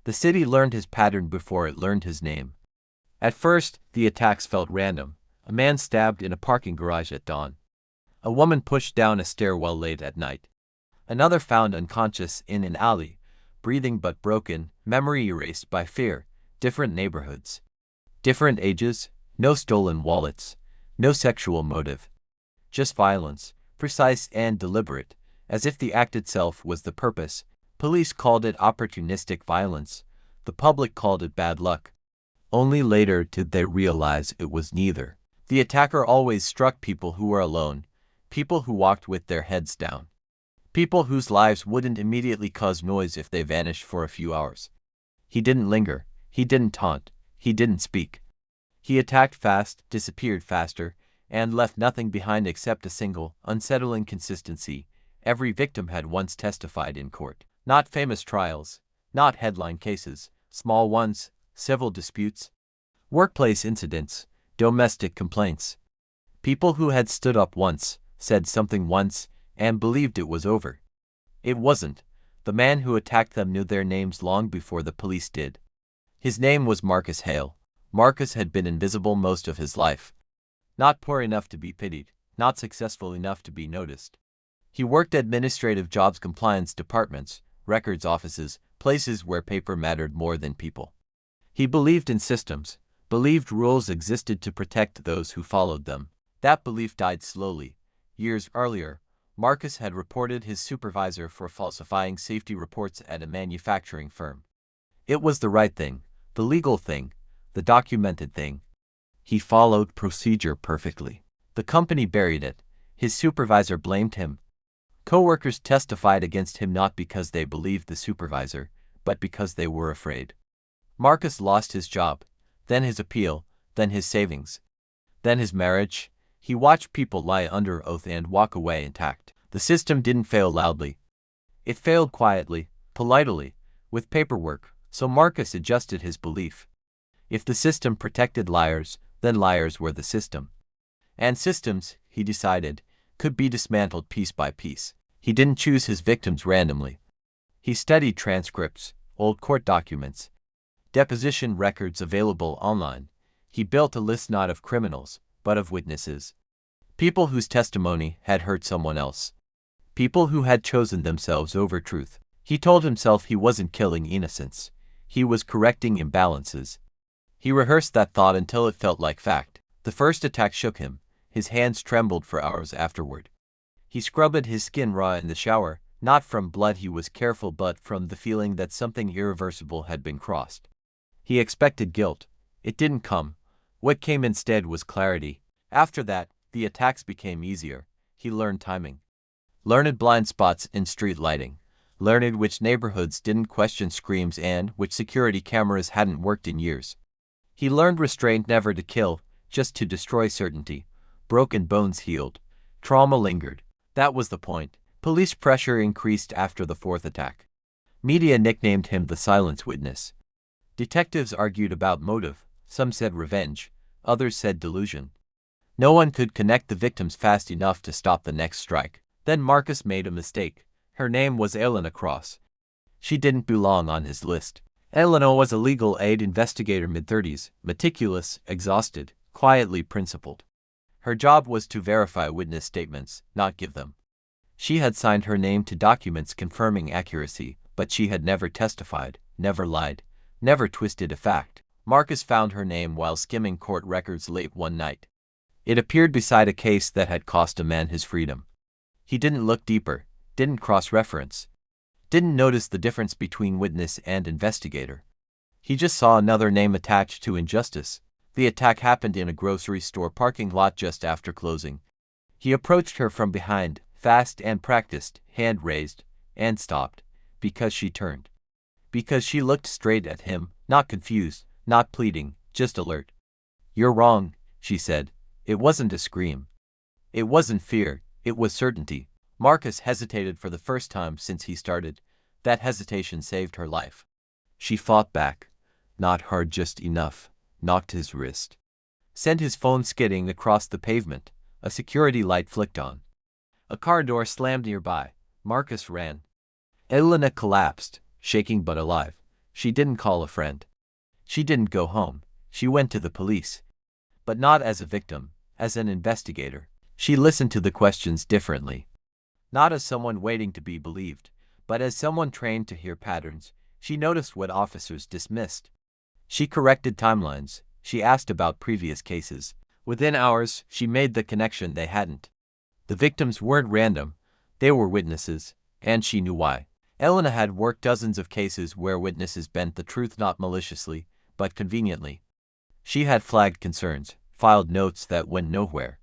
The city learned his pattern before it learned his name. At first, the attacks felt random. A man stabbed in a parking garage at dawn. A woman pushed down a stairwell late at night. Another found unconscious in an alley, breathing but broken, memory erased by fear. Different neighborhoods. Different ages, no stolen wallets, no sexual motive. Just violence, precise and deliberate, as if the act itself was the purpose. Police called it opportunistic violence. The public called it bad luck. Only later did they realize it was neither. The attacker always struck people who were alone, people who walked with their heads down, people whose lives wouldn't immediately cause noise if they vanished for a few hours. He didn't linger, he didn't taunt, he didn't speak. He attacked fast, disappeared faster, and left nothing behind except a single, unsettling consistency. Every victim had once testified in court. Not famous trials, not headline cases, small ones, civil disputes, workplace incidents, domestic complaints. People who had stood up once, said something once, and believed it was over. It wasn't. The man who attacked them knew their names long before the police did. His name was Marcus Hale. Marcus had been invisible most of his life. Not poor enough to be pitied, not successful enough to be noticed. He worked administrative jobs, compliance departments, records offices, places where paper mattered more than people. He believed in systems, believed rules existed to protect those who followed them. That belief died slowly. Years earlier, Marcus had reported his supervisor for falsifying safety reports at a manufacturing firm. It was the right thing, the legal thing, the documented thing. He followed procedure perfectly. The company buried it. His supervisor blamed him. Coworkers testified against him not because they believed the supervisor, but because they were afraid. Marcus lost his job, then his appeal, then his savings, then his marriage. He watched people lie under oath and walk away intact. The system didn't fail loudly. It failed quietly, politely, with paperwork, so Marcus adjusted his belief. If the system protected liars, then liars were the system. And systems, he decided, could be dismantled piece by piece. He didn't choose his victims randomly. He studied transcripts, old court documents, deposition records available online. He built a list not of criminals, but of witnesses. People whose testimony had hurt someone else. People who had chosen themselves over truth. He told himself he wasn't killing innocents. He was correcting imbalances. He rehearsed that thought until it felt like fact. The first attack shook him. His hands trembled for hours afterward. He scrubbed his skin raw in the shower, not from blood he was careful but from the feeling that something irreversible had been crossed. He expected guilt. It didn't come. What came instead was clarity. After that, the attacks became easier. He learned timing. Learned blind spots in street lighting. Learned which neighborhoods didn't question screams and which security cameras hadn't worked in years. He learned restraint, never to kill, just to destroy certainty. Broken bones healed. Trauma lingered. That was the point. Police pressure increased after the fourth attack. Media nicknamed him the silence witness. Detectives argued about motive. Some said revenge. Others said delusion. No one could connect the victims fast enough to stop the next strike. Then Marcus made a mistake. Her name was Elena Cross. She didn't belong on his list. Elena was a legal aid investigator, mid-30s, meticulous, exhausted, quietly principled. Her job was to verify witness statements, not give them. She had signed her name to documents confirming accuracy, but she had never testified, never lied, never twisted a fact. Marcus found her name while skimming court records late one night. It appeared beside a case that had cost a man his freedom. He didn't look deeper, didn't cross-reference, didn't notice the difference between witness and investigator. He just saw another name attached to injustice. The attack happened in a grocery store parking lot just after closing. He approached her from behind, fast and practiced, hand raised, and stopped, because she turned. Because she looked straight at him, not confused, not pleading, just alert. "You're wrong," she said. It wasn't a scream. It wasn't fear, it was certainty. Marcus hesitated for the first time since he started. That hesitation saved her life. She fought back. Not hard, just enough. Knocked his wrist. Sent his phone skidding across the pavement. A security light flicked on. A car door slammed nearby. Marcus ran. Elena collapsed, shaking but alive. She didn't call a friend. She didn't go home. She went to the police. But not as a victim, as an investigator. She listened to the questions differently. Not as someone waiting to be believed, but as someone trained to hear patterns. She noticed what officers dismissed. She corrected timelines. She asked about previous cases. Within hours, she made the connection they hadn't. The victims weren't random. They were witnesses, and she knew why. Elena had worked dozens of cases where witnesses bent the truth not maliciously, but conveniently. She had flagged concerns, filed notes that went nowhere.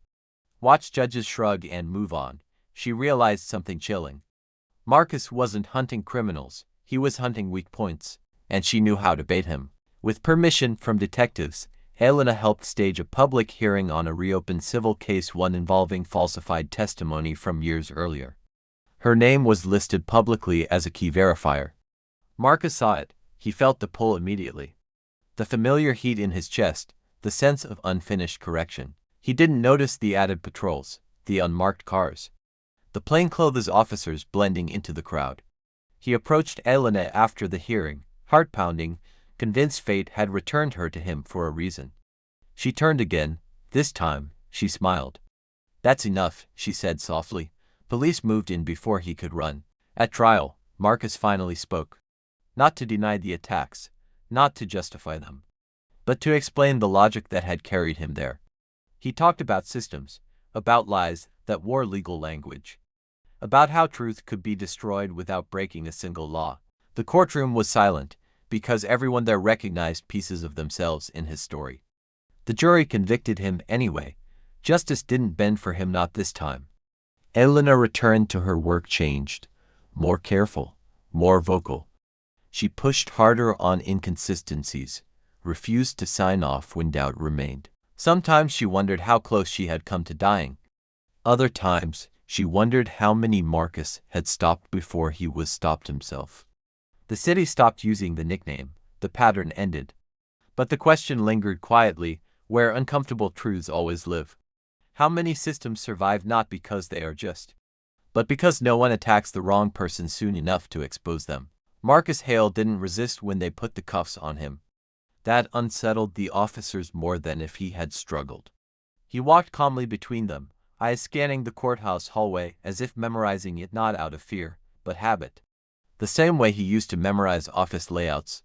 Watched judges shrug and move on. She realized something chilling. Marcus wasn't hunting criminals, he was hunting weak points, and she knew how to bait him. With permission from detectives, Elena helped stage a public hearing on a reopened civil case, one involving falsified testimony from years earlier. Her name was listed publicly as a key verifier. Marcus saw it. He felt the pull immediately. The familiar heat in his chest, the sense of unfinished correction. He didn't notice the added patrols, the unmarked cars, the plainclothes officers blending into the crowd. He approached Elena after the hearing, heart-pounding, convinced fate had returned her to him for a reason. She turned again. This time, she smiled. "That's enough," she said softly. Police moved in before he could run. At trial, Marcus finally spoke. Not to deny the attacks, not to justify them, but to explain the logic that had carried him there. He talked about systems, about lies that wore legal language, about how truth could be destroyed without breaking a single law. The courtroom was silent, because everyone there recognized pieces of themselves in his story. The jury convicted him anyway. Justice didn't bend for him, not this time. Elena returned to her work, changed, more careful, more vocal. She pushed harder on inconsistencies, refused to sign off when doubt remained. Sometimes she wondered how close she had come to dying. Other times, she wondered how many Marcus had stopped before he was stopped himself. The city stopped using the nickname. The pattern ended. But the question lingered quietly, where uncomfortable truths always live. How many systems survive not because they are just, but because no one attacks the wrong person soon enough to expose them? Marcus Hale didn't resist when they put the cuffs on him. That unsettled the officers more than if he had struggled. He walked calmly between them, eyes scanning the courthouse hallway as if memorizing it not out of fear, but habit. The same way he used to memorize office layouts.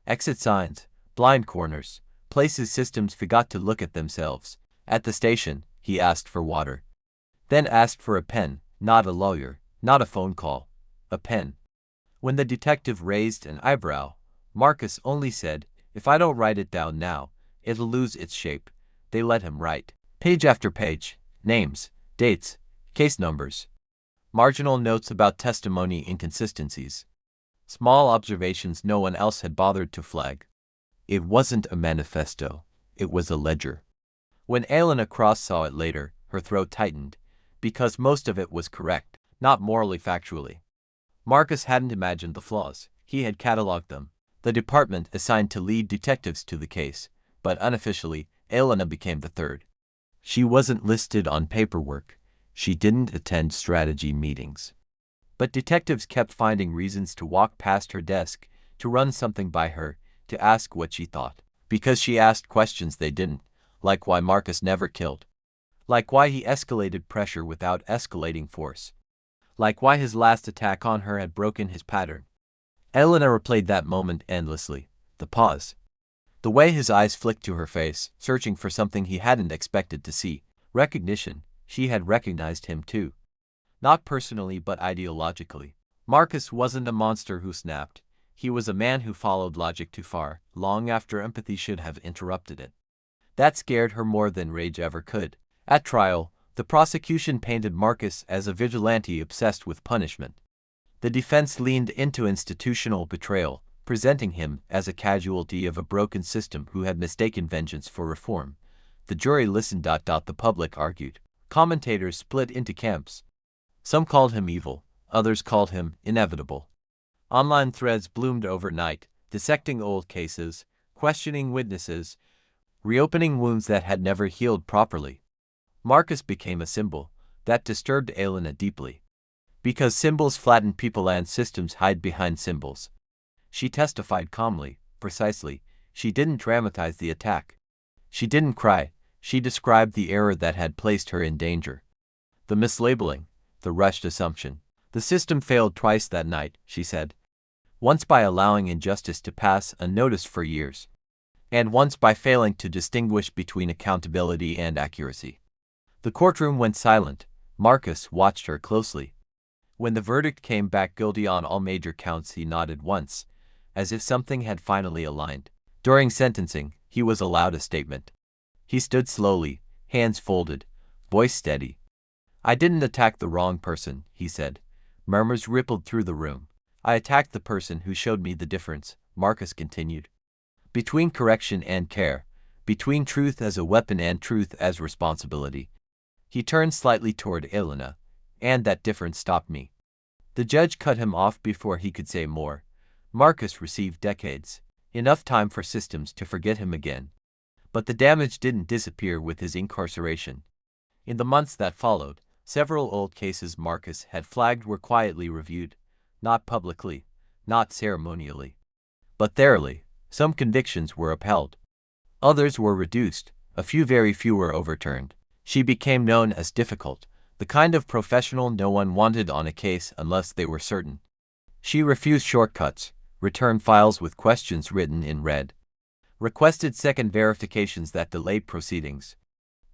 Exit signs, blind corners, places systems forgot to look at themselves. At the station, he asked for water. Then asked for a pen, not a lawyer, not a phone call, a pen. When the detective raised an eyebrow, Marcus only said, "If I don't write it down now, it'll lose its shape." They let him write. Page after page, names, dates, case numbers, marginal notes about testimony inconsistencies, small observations no one else had bothered to flag. It wasn't a manifesto, it was a ledger. When Elena Cross saw it later, her throat tightened, because most of it was correct, not morally factually. Marcus hadn't imagined the flaws, he had catalogued them. The department assigned to lead detectives to the case, but unofficially, Elena became the third. She wasn't listed on paperwork. She didn't attend strategy meetings. But detectives kept finding reasons to walk past her desk, to run something by her, to ask what she thought. Because she asked questions they didn't, like why Marcus never killed. Like why he escalated pressure without escalating force. Like why his last attack on her had broken his pattern. Elena replayed that moment endlessly. The pause. The way his eyes flicked to her face, searching for something he hadn't expected to see. Recognition. She had recognized him too. Not personally but ideologically. Marcus wasn't a monster who snapped. He was a man who followed logic too far, long after empathy should have interrupted it. That scared her more than rage ever could. At trial, the prosecution painted Marcus as a vigilante obsessed with punishment. The defense leaned into institutional betrayal, presenting him as a casualty of a broken system who had mistaken vengeance for reform. The jury listened. The public argued. Commentators split into camps. Some called him evil, others called him inevitable. Online threads bloomed overnight, dissecting old cases, questioning witnesses, reopening wounds that had never healed properly. Marcus became a symbol that disturbed Elena deeply. Because symbols flatten people and systems hide behind symbols. She testified calmly, precisely. She didn't dramatize the attack. She didn't cry. She described the error that had placed her in danger. The mislabeling, the rushed assumption. The system failed twice that night, she said. Once by allowing injustice to pass unnoticed for years, and once by failing to distinguish between accountability and accuracy. The courtroom went silent. Marcus watched her closely. When the verdict came back guilty on all major counts, he nodded once, as if something had finally aligned. During sentencing, he was allowed a statement. He stood slowly, hands folded, voice steady. "I didn't attack the wrong person," he said. Murmurs rippled through the room. "I attacked the person who showed me the difference," Marcus continued. "Between correction and care, between truth as a weapon and truth as responsibility." He turned slightly toward Elena, "And that difference stopped me." The judge cut him off before he could say more. Marcus received decades, enough time for systems to forget him again. But the damage didn't disappear with his incarceration. In the months that followed, several old cases Marcus had flagged were quietly reviewed, not publicly, not ceremonially, but thoroughly. Some convictions were upheld. Others were reduced, a few, very few, were overturned. She became known as difficult, the kind of professional no one wanted on a case unless they were certain. She refused shortcuts, returned files with questions written in red, requested second verifications that delayed proceedings.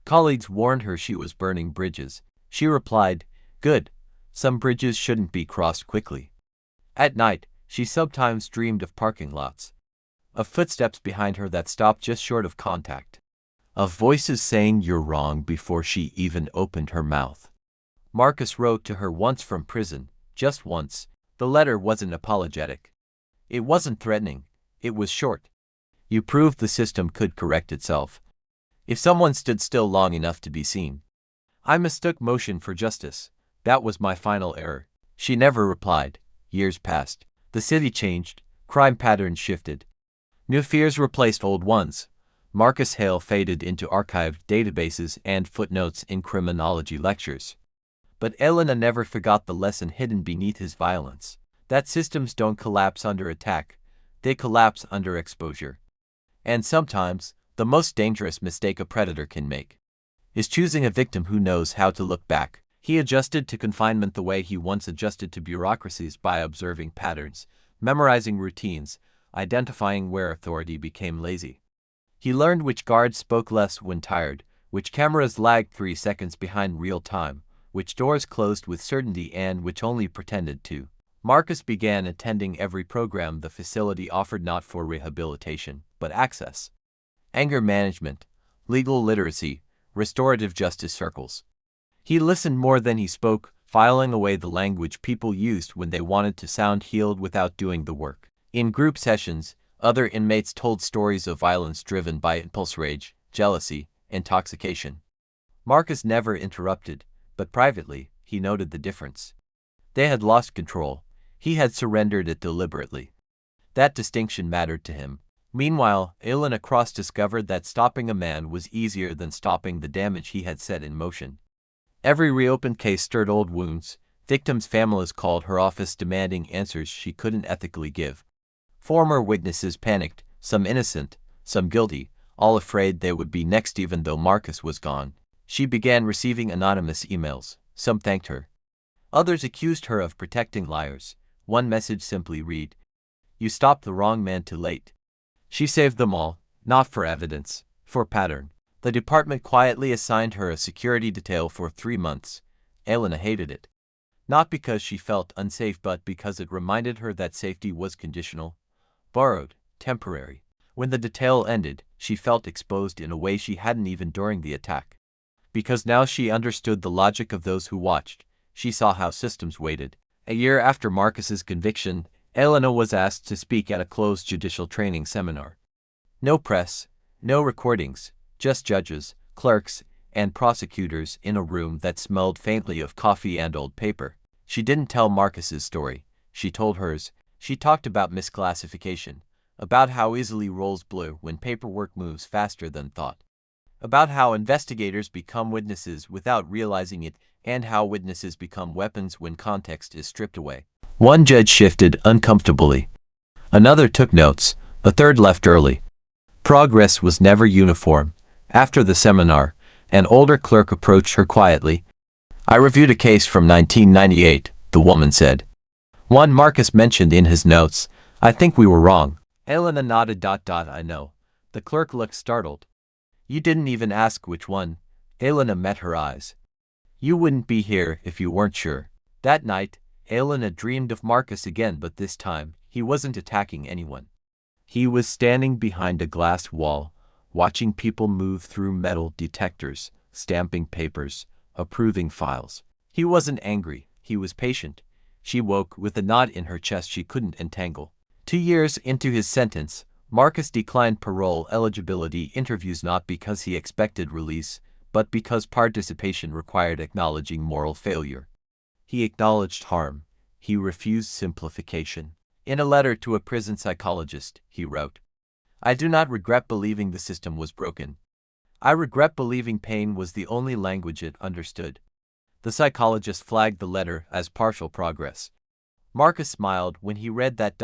Colleagues warned her she was burning bridges. She replied, "Good, some bridges shouldn't be crossed quickly." At night, she sometimes dreamed of parking lots, of footsteps behind her that stopped just short of contact, of voices saying "you're wrong" before she even opened her mouth. Marcus wrote to her once from prison, just once. The letter wasn't apologetic. It wasn't threatening. It was short. "You proved the system could correct itself, if someone stood still long enough to be seen. I mistook motion for justice. That was my final error." She never replied. Years passed. The city changed. Crime patterns shifted. New fears replaced old ones. Marcus Hale faded into archived databases and footnotes in criminology lectures. But Elena never forgot the lesson hidden beneath his violence: that systems don't collapse under attack, they collapse under exposure. And sometimes, the most dangerous mistake a predator can make is choosing a victim who knows how to look back. He adjusted to confinement the way he once adjusted to bureaucracies, by observing patterns, memorizing routines, identifying where authority became lazy. He learned which guards spoke less when tired, which cameras lagged 3 seconds behind real time, which doors closed with certainty and which only pretended to. Marcus began attending every program the facility offered, not for rehabilitation, but access. Anger management, legal literacy, restorative justice circles. He listened more than he spoke, filing away the language people used when they wanted to sound healed without doing the work. In group sessions, other inmates told stories of violence driven by impulse, rage, jealousy, intoxication. Marcus never interrupted, but privately, he noted the difference. They had lost control. He had surrendered it deliberately. That distinction mattered to him. Meanwhile, Elena Cross discovered that stopping a man was easier than stopping the damage he had set in motion. Every reopened case stirred old wounds. Victims' families called her office demanding answers she couldn't ethically give. Former witnesses panicked, some innocent, some guilty, all afraid they would be next even though Marcus was gone. She began receiving anonymous emails. Some thanked her. Others accused her of protecting liars. One message simply read, "You stopped the wrong man too late." She saved them all, not for evidence, for pattern. The department quietly assigned her a security detail for 3 months. Elena hated it. Not because she felt unsafe, but because it reminded her that safety was conditional, borrowed, temporary. When the detail ended, she felt exposed in a way she hadn't even during the attack. Because now she understood the logic of those who watched. She saw how systems waited. A year after Marcus's conviction, Elena was asked to speak at a closed judicial training seminar. No press, no recordings, just judges, clerks, and prosecutors in a room that smelled faintly of coffee and old paper. She didn't tell Marcus's story. She told hers. She talked about misclassification, about how easily roles blur when paperwork moves faster than thought, about how investigators become witnesses without realizing it, and how witnesses become weapons when context is stripped away. One judge shifted uncomfortably. Another took notes. A third left early. Progress was never uniform. After the seminar, an older clerk approached her quietly. "I reviewed a case from 1998, the woman said. "One Marcus mentioned in his notes. I think we were wrong." Elena nodded. "I know." The clerk looked startled. "You didn't even ask which one." Elena met her eyes. "You wouldn't be here if you weren't sure." That night, Elena dreamed of Marcus again, but this time, he wasn't attacking anyone. He was standing behind a glass wall, watching people move through metal detectors, stamping papers, approving files. He wasn't angry, he was patient. She woke with a knot in her chest she couldn't entangle. 2 years into his sentence, Marcus declined parole eligibility interviews not because he expected release, but because participation required acknowledging moral failure. He acknowledged harm. He refused simplification. In a letter to a prison psychologist, he wrote, "I do not regret believing the system was broken. I regret believing pain was the only language it understood." The psychologist flagged the letter as partial progress. Marcus smiled when he read that.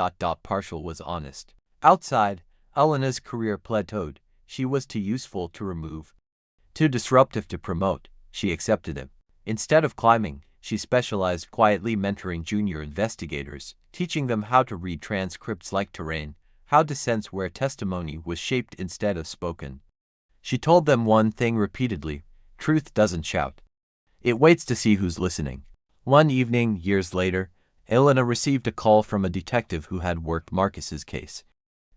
Partial was honest. Outside, Elena's career plateaued. She was too useful to remove, too disruptive to promote. She accepted him. Instead of climbing, she specialized quietly, mentoring junior investigators, teaching them how to read transcripts like terrain, how to sense where testimony was shaped instead of spoken. She told them one thing repeatedly: truth doesn't shout. It waits to see who's listening. One evening, years later, Elena received a call from a detective who had worked Marcus's case.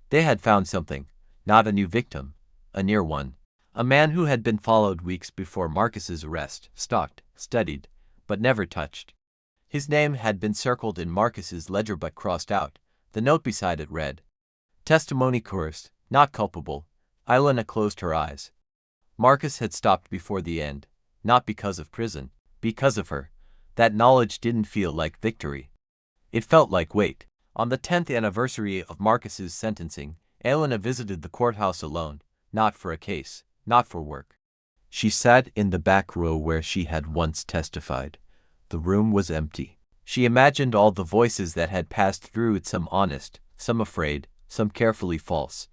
They had found something, not a new victim, a near one. A man who had been followed weeks before Marcus's arrest, stalked, studied, but never touched. His name had been circled in Marcus's ledger but crossed out. The note beside it read, "Testimony coerced, not culpable." Elena closed her eyes. Marcus had stopped before the end, not because of prison, because of her. That knowledge didn't feel like victory. It felt like weight. On the 10th anniversary of Marcus's sentencing, Elena visited the courthouse alone, not for a case, not for work. She sat in the back row where she had once testified. The room was empty. She imagined all the voices that had passed through it, some honest, some afraid, some carefully false.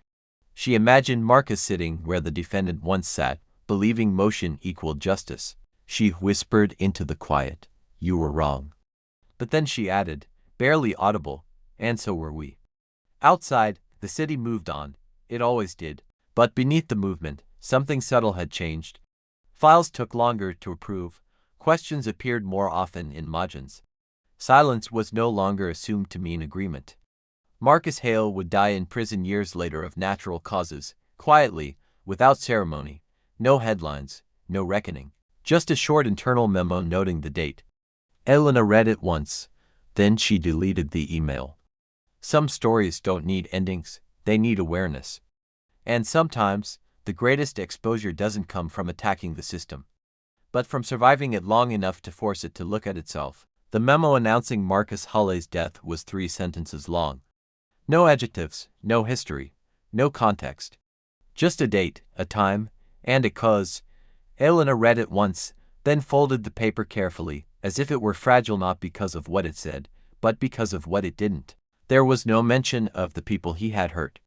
She imagined Marcus sitting where the defendant once sat, believing motion equaled justice. She whispered into the quiet, "You were wrong." But then she added, barely audible, "And so were we." Outside, the city moved on. It always did. But beneath the movement, something subtle had changed. Files took longer to approve. Questions appeared more often in margins. Silence was no longer assumed to mean agreement. Marcus Hale would die in prison years later of natural causes, quietly, without ceremony. No headlines, no reckoning. Just a short internal memo noting the date. Elena read it once. Then she deleted the email. Some stories don't need endings, they need awareness. And sometimes, the greatest exposure doesn't come from attacking the system, but from surviving it long enough to force it to look at itself. The memo announcing Marcus Hale's death was 3 sentences long. No adjectives, no history, no context. Just a date, a time, and a cause. Elena read it once, then folded the paper carefully, as if it were fragile not because of what it said, but because of what it didn't. There was no mention of the people he had hurt.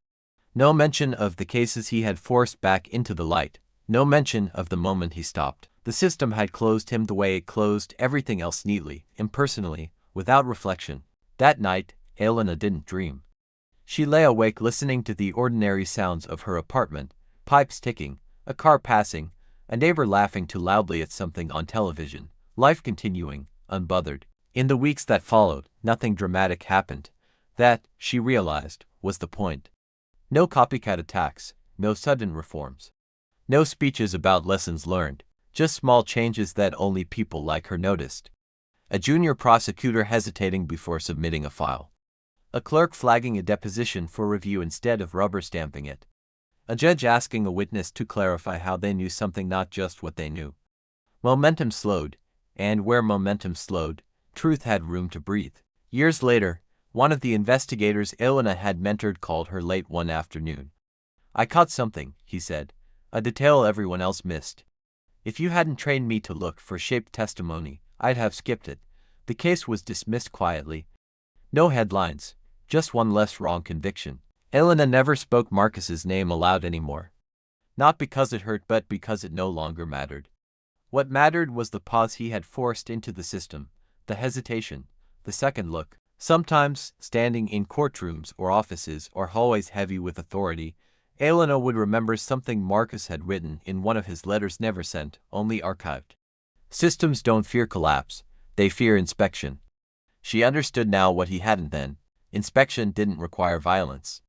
No mention of the cases he had forced back into the light. No mention of the moment he stopped. The system had closed him the way it closed everything else, neatly, impersonally, without reflection. That night, Elena didn't dream. She lay awake listening to the ordinary sounds of her apartment, pipes ticking, a car passing, a neighbor laughing too loudly at something on television, life continuing, unbothered. In the weeks that followed, nothing dramatic happened. That, she realized, was the point. No copycat attacks, no sudden reforms. No speeches about lessons learned, just small changes that only people like her noticed. A junior prosecutor hesitating before submitting a file. A clerk flagging a deposition for review instead of rubber stamping it. A judge asking a witness to clarify how they knew something, not just what they knew. Momentum slowed, and where momentum slowed, truth had room to breathe. Years later, one of the investigators Elena had mentored called her late one afternoon. "I caught something," he said, "a detail everyone else missed. If you hadn't trained me to look for shaped testimony, I'd have skipped it." The case was dismissed quietly. No headlines, Just one less wrong conviction. Elena never spoke Marcus's name aloud anymore. Not because it hurt, but because it no longer mattered. What mattered was the pause he had forced into the system, the hesitation, the second look. Sometimes, standing in courtrooms or offices or hallways heavy with authority, Elena would remember something Marcus had written in one of his letters never sent, only archived. Systems don't fear collapse, they fear inspection. She understood now what he hadn't then. Inspection didn't require violence.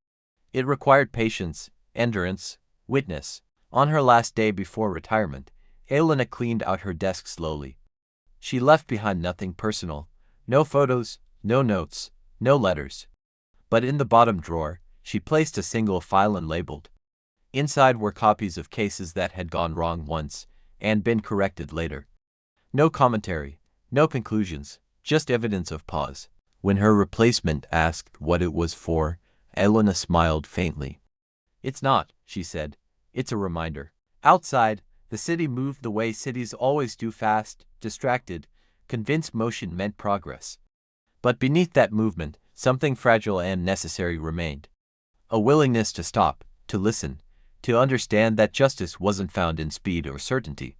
It required patience, endurance, witness. On her last day before retirement, Elena cleaned out her desk slowly. She left behind nothing personal, no photos, no notes, no letters. But in the bottom drawer, she placed a single file unlabeled. Inside were copies of cases that had gone wrong once and been corrected later. No commentary, no conclusions, just evidence of pause. When her replacement asked what it was for, Elena smiled faintly. "It's not," she said. "It's a reminder." Outside, the city moved the way cities always do, fast, distracted, convinced motion meant progress. But beneath that movement, something fragile and necessary remained. A willingness to stop, to listen, to understand that justice wasn't found in speed or certainty,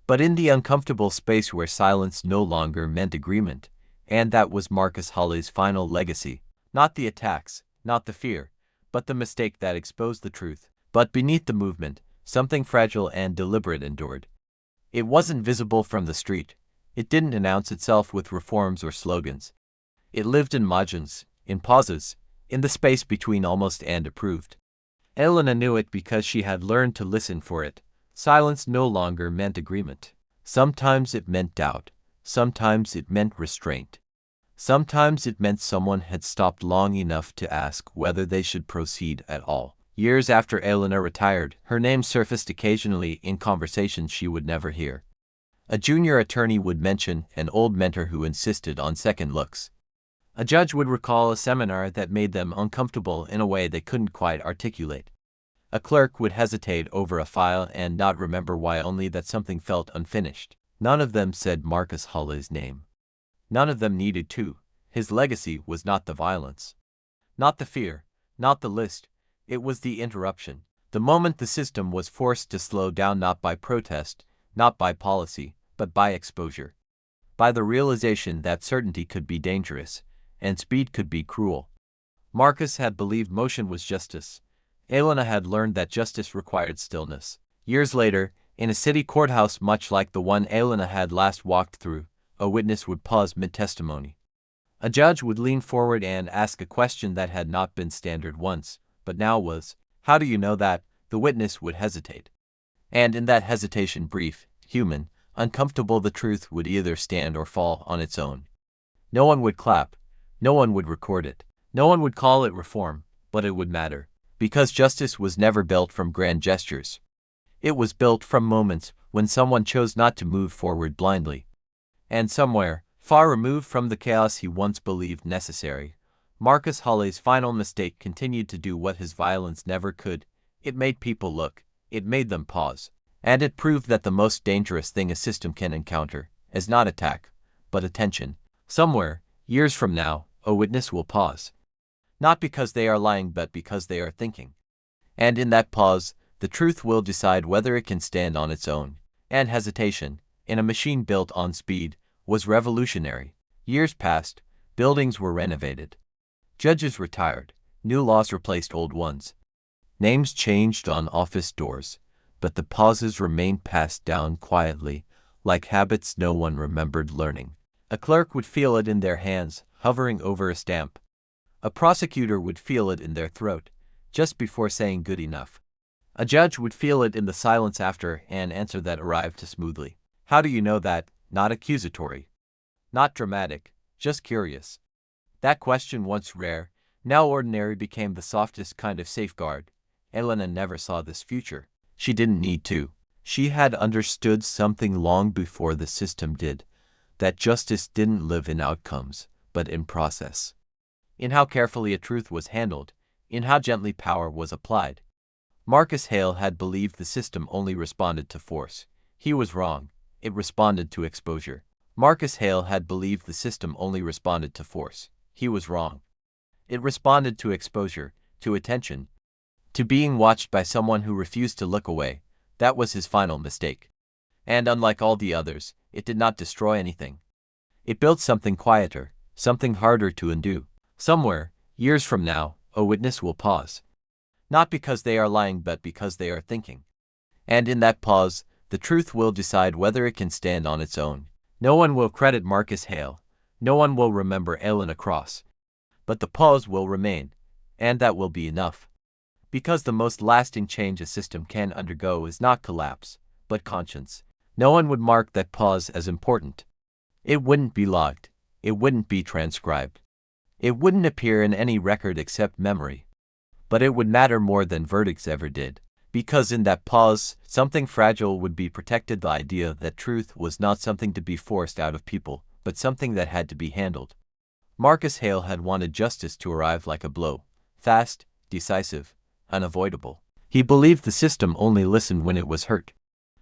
but in the uncomfortable space where silence no longer meant agreement. And that was Marcus Hale's final legacy. Not the attacks, not the fear, but the mistake that exposed the truth. But beneath the movement, something fragile and deliberate endured. It wasn't visible from the street. It didn't announce itself with reforms or slogans. It lived in margins, in pauses, in the space between almost and approved. Elena knew it because she had learned to listen for it. Silence no longer meant agreement. Sometimes it meant doubt. Sometimes it meant restraint. Sometimes it meant someone had stopped long enough to ask whether they should proceed at all. Years after Elena retired, her name surfaced occasionally in conversations she would never hear. A junior attorney would mention an old mentor who insisted on second looks. A judge would recall a seminar that made them uncomfortable in a way they couldn't quite articulate. A clerk would hesitate over a file and not remember why, only that something felt unfinished. None of them said Marcus Hale's name. None of them needed to. His legacy was not the violence, not the fear, not the list. It was the interruption. The moment the system was forced to slow down, not by protest, not by policy, but by exposure. By the realization that certainty could be dangerous, and speed could be cruel. Marcus had believed motion was justice. Elena had learned that justice required stillness. Years later, in a city courthouse much like the one Elena had last walked through, a witness would pause mid-testimony. A judge would lean forward and ask a question that had not been standard once, but now was, "How do you know that?" The witness would hesitate. And in that hesitation, brief, human, uncomfortable, the truth would either stand or fall on its own. No one would clap. No one would record it. No one would call it reform, but it would matter. Because justice was never built from grand gestures. It was built from moments when someone chose not to move forward blindly. And somewhere, far removed from the chaos he once believed necessary, Marcus Hale's final mistake continued to do what his violence never could. It made people look. It made them pause. And it proved that the most dangerous thing a system can encounter is not attack, but attention. Somewhere, years from now, a witness will pause. Not because they are lying, but because they are thinking. And in that pause, the truth will decide whether it can stand on its own. And hesitation, in a machine built on speed, was revolutionary. Years passed, buildings were renovated. Judges retired, new laws replaced old ones. Names changed on office doors, but the pauses remained passed down quietly, like habits no one remembered learning. A clerk would feel it in their hands, hovering over a stamp. A prosecutor would feel it in their throat, just before saying good enough. A judge would feel it in the silence after an answer that arrived too smoothly. How do you know that? Not accusatory. Not dramatic, just curious. That question, once rare, now ordinary, became the softest kind of safeguard. Elena never saw this future. She didn't need to. She had understood something long before the system did, that justice didn't live in outcomes, but in process. In how carefully a truth was handled, in how gently power was applied. Marcus Hale had believed the system only responded to force. He was wrong. It responded to exposure. Marcus Hale had believed the system only responded to force. He was wrong. It responded to exposure, to attention, to being watched by someone who refused to look away. That was his final mistake. And unlike all the others, it did not destroy anything. It built something quieter, something harder to undo. Somewhere, years from now, a witness will pause. Not because they are lying but because they are thinking. And in that pause, the truth will decide whether it can stand on its own. No one will credit Marcus Hale. No one will remember Elena Cross. But the pause will remain, and that will be enough. Because the most lasting change a system can undergo is not collapse, but conscience. No one would mark that pause as important. It wouldn't be logged. It wouldn't be transcribed. It wouldn't appear in any record except memory. But it would matter more than verdicts ever did. Because in that pause, something fragile would be protected, the idea that truth was not something to be forced out of people, but something that had to be handled. Marcus Hale had wanted justice to arrive like a blow, fast, decisive, unavoidable. He believed the system only listened when it was hurt.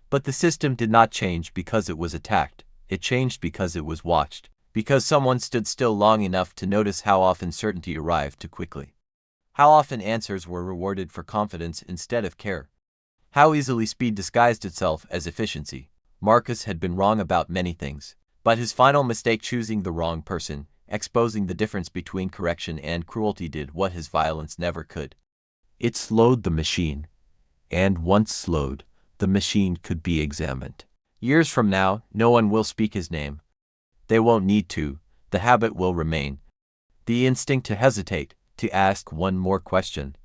But the system did not change because it was attacked, it changed because it was watched, because someone stood still long enough to notice how often certainty arrived too quickly. How often answers were rewarded for confidence instead of care. How easily speed disguised itself as efficiency. Marcus had been wrong about many things, but his final mistake, choosing the wrong person, exposing the difference between correction and cruelty, did what his violence never could. It slowed the machine, and once slowed, the machine could be examined. Years from now, no one will speak his name. They won't need to. The habit will remain. The instinct to hesitate, to ask one more question,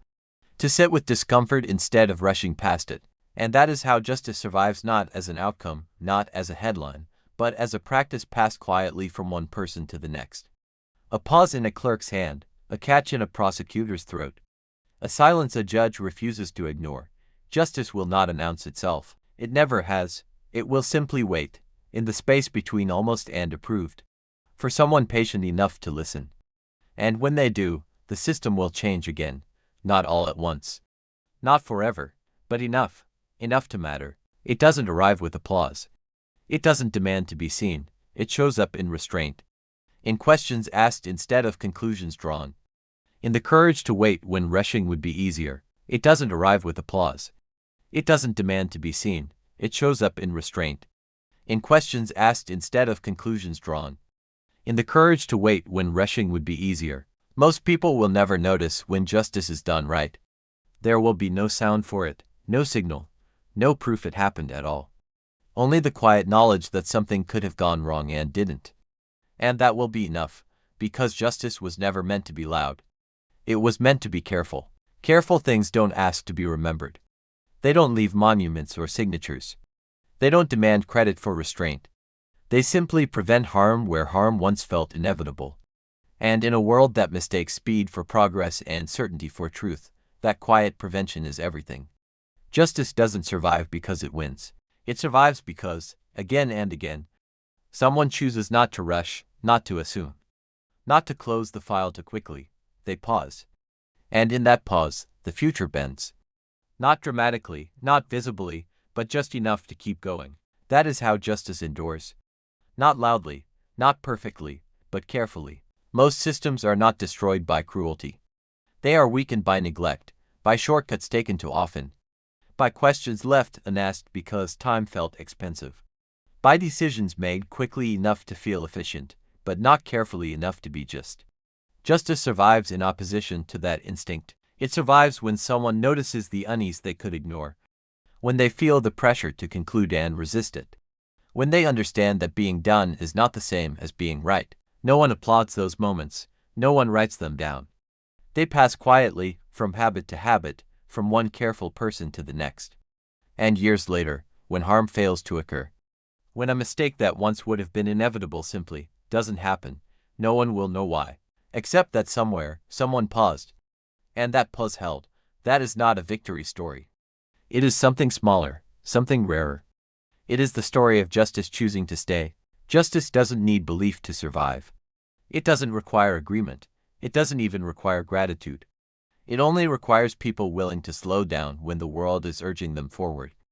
to sit with discomfort instead of rushing past it. And that is how justice survives, not as an outcome, not as a headline, but as a practice passed quietly from one person to the next. A pause in a clerk's hand, a catch in a prosecutor's throat, a silence a judge refuses to ignore. Justice will not announce itself. It never has. It will simply wait, in the space between almost and approved, for someone patient enough to listen. And when they do, the system will change again, not all at once. Not forever, but enough to matter. It doesn't arrive with applause. It doesn't demand to be seen. It shows up in restraint, in questions asked instead of conclusions drawn, in the courage to wait when rushing would be easier. It doesn't arrive with applause. It doesn't demand to be seen. It shows up in restraint, in questions asked instead of conclusions drawn, in the courage to wait when rushing would be easier. Most people will never notice when justice is done right. There will be no sound for it, no signal, no proof it happened at all. Only the quiet knowledge that something could have gone wrong and didn't. And that will be enough, because justice was never meant to be loud. It was meant to be careful. Careful things don't ask to be remembered. They don't leave monuments or signatures. They don't demand credit for restraint. They simply prevent harm where harm once felt inevitable. And in a world that mistakes speed for progress and certainty for truth, that quiet prevention is everything. Justice doesn't survive because it wins. It survives because, again and again, someone chooses not to rush, not to assume, not to close the file too quickly. They pause. And in that pause, the future bends. Not dramatically, not visibly, but just enough to keep going. That is how justice endures. Not loudly, not perfectly, but carefully. Most systems are not destroyed by cruelty. They are weakened by neglect, by shortcuts taken too often, by questions left unasked because time felt expensive, by decisions made quickly enough to feel efficient, but not carefully enough to be just. Justice survives in opposition to that instinct. It survives when someone notices the unease they could ignore, when they feel the pressure to conclude and resist it, when they understand that being done is not the same as being right. No one applauds those moments. No one writes them down. They pass quietly, from habit to habit, from one careful person to the next. And years later, when harm fails to occur, when a mistake that once would have been inevitable simply doesn't happen, no one will know why, except that somewhere, someone paused. And that pause held. That is not a victory story. It is something smaller, something rarer. It is the story of justice choosing to stay. Justice doesn't need belief to survive. It doesn't require agreement. It doesn't even require gratitude. It only requires people willing to slow down when the world is urging them forward.